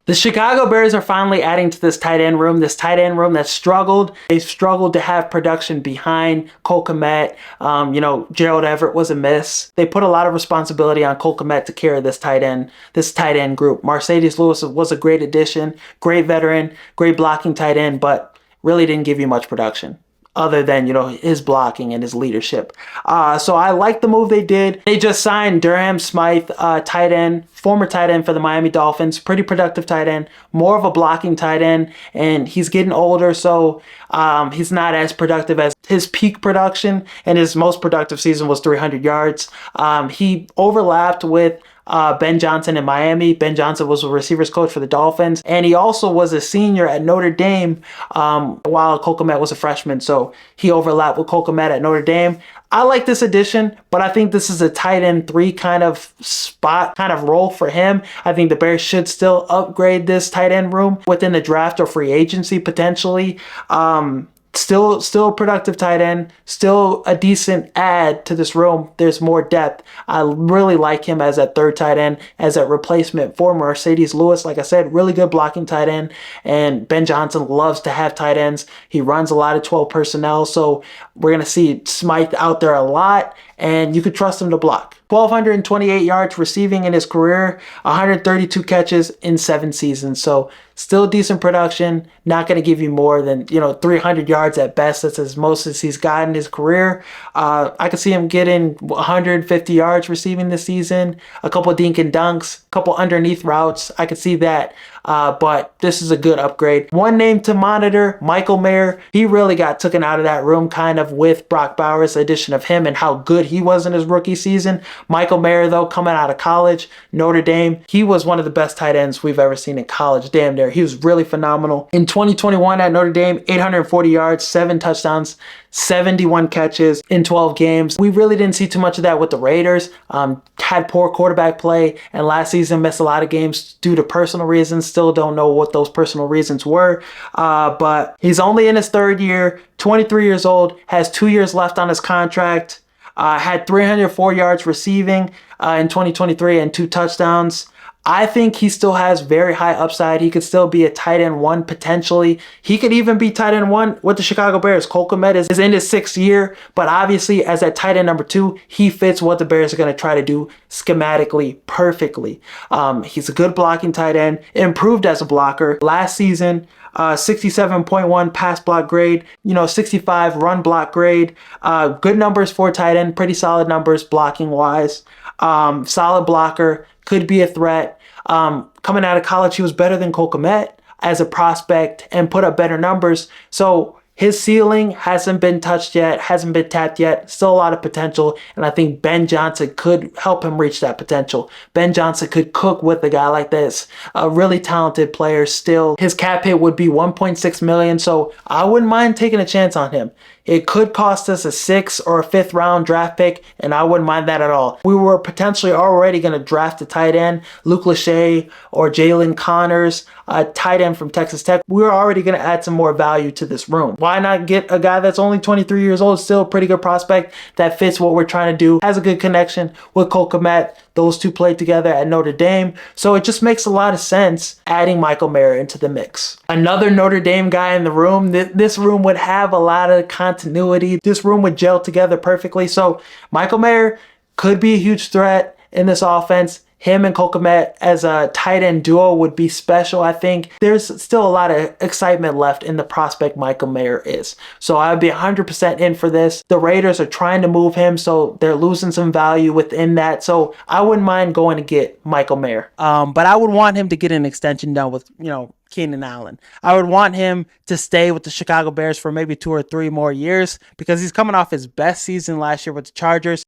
The Chicago Bears are finally adding to this tight end room that struggled. They struggled to have production behind Cole Kmet. Gerald Everett was a miss. They put a lot of responsibility on Cole Kmet to carry this tight end group. Marcedes Lewis was a great addition, great veteran, great blocking tight end, but really didn't give you much production other than, his blocking and his leadership. So I like the move they did. They just signed Durham Smythe, tight end, former tight end for the Miami Dolphins, pretty productive tight end, more of a blocking tight end, and he's getting older, so he's not as productive as his peak production, and his most productive season was 300 yards. He overlapped with Ben Johnson in Miami. Ben Johnson was a receivers coach for the Dolphins, and he also was a senior at Notre Dame while Cole Kmet was a freshman, so he overlapped with Cole Kmet at Notre Dame. I like this addition, but I think this is a tight end 3 kind of spot, kind of role for him. I think the Bears should still upgrade this tight end room within the draft or free agency potentially. Still a productive tight end, still a decent add to this room. There's more depth. I really like him as that third tight end, as a replacement for Marcedes Lewis. Like I said, really good blocking tight end, and Ben Johnson loves to have tight ends. He runs a lot of 12 personnel, so we're going to see Smythe out there a lot, and you could trust him to block. 1,228 yards receiving in his career, 132 catches in 7 seasons. So still decent production, not going to give you more than 300 yards at best. That's as most as he's gotten in his career. I could see him getting 150 yards receiving this season, a couple of dink and dunks, a couple underneath routes. I could see that. But this is a good upgrade. One name to monitor, Michael Mayer. He really got taken out of that room kind of with Brock Bowers' addition of him and how good he was in his rookie season. Michael Mayer, though, coming out of college, Notre Dame, he was one of the best tight ends we've ever seen in college. Damn near. He was really phenomenal. In 2021 at Notre Dame, 840 yards, 7 touchdowns, 71 catches in 12 games. We really didn't see too much of that with the Raiders. Had poor quarterback play, and last season missed a lot of games due to personal reasons. Still don't know what those personal reasons were. But he's only in his 3rd year, 23 years old, has 2 years left on his contract. Had 304 yards receiving in 2023 and 2 touchdowns. I think he still has very high upside. He could still be a tight end 1 potentially. He could even be tight end 1 with the Chicago Bears. Cole Kmet is in his 6th year, but obviously as that tight end number 2, he fits what the Bears are going to try to do schematically perfectly. He's a good blocking tight end, improved as a blocker. Last season, 67.1 pass block grade, 65 run block grade. Good numbers for tight end, pretty solid numbers blocking wise. Solid blocker, could be a threat. Coming out of college, he was better than Cole Kmet as a prospect and put up better numbers. So his ceiling hasn't been touched yet, hasn't been tapped yet. Still a lot of potential, and I think Ben Johnson could help him reach that potential. Ben Johnson could cook with a guy like this, a really talented player still. His cap hit would be $1.6 million, so I wouldn't mind taking a chance on him. It could cost us a 6th or a 5th round draft pick, and I wouldn't mind that at all. We were potentially already going to draft a tight end, Luke Lachey or Jalen Connors, a tight end from Texas Tech. We were already going to add some more value to this room. Why not get a guy that's only 23 years old, still a pretty good prospect that fits what we're trying to do, has a good connection with Cole Kmet. Those two played together at Notre Dame, so it just makes a lot of sense adding Michael Mayer into the mix. Another Notre Dame guy in the room. This room would have a lot of continuity. This room would gel together perfectly. So Michael Mayer could be a huge threat in this offense. Him and Cole Kmet as a tight end duo would be special, I think. There's still a lot of excitement left in the prospect Michael Mayer is. So I would be 100% in for this. The Raiders are trying to move him, so they're losing some value within that. So I wouldn't mind going to get Michael Mayer. But I would want him to get an extension done with, Keenan Allen. I would want him to stay with the Chicago Bears for maybe 2 or 3 more years because he's coming off his best season last year with the Chargers.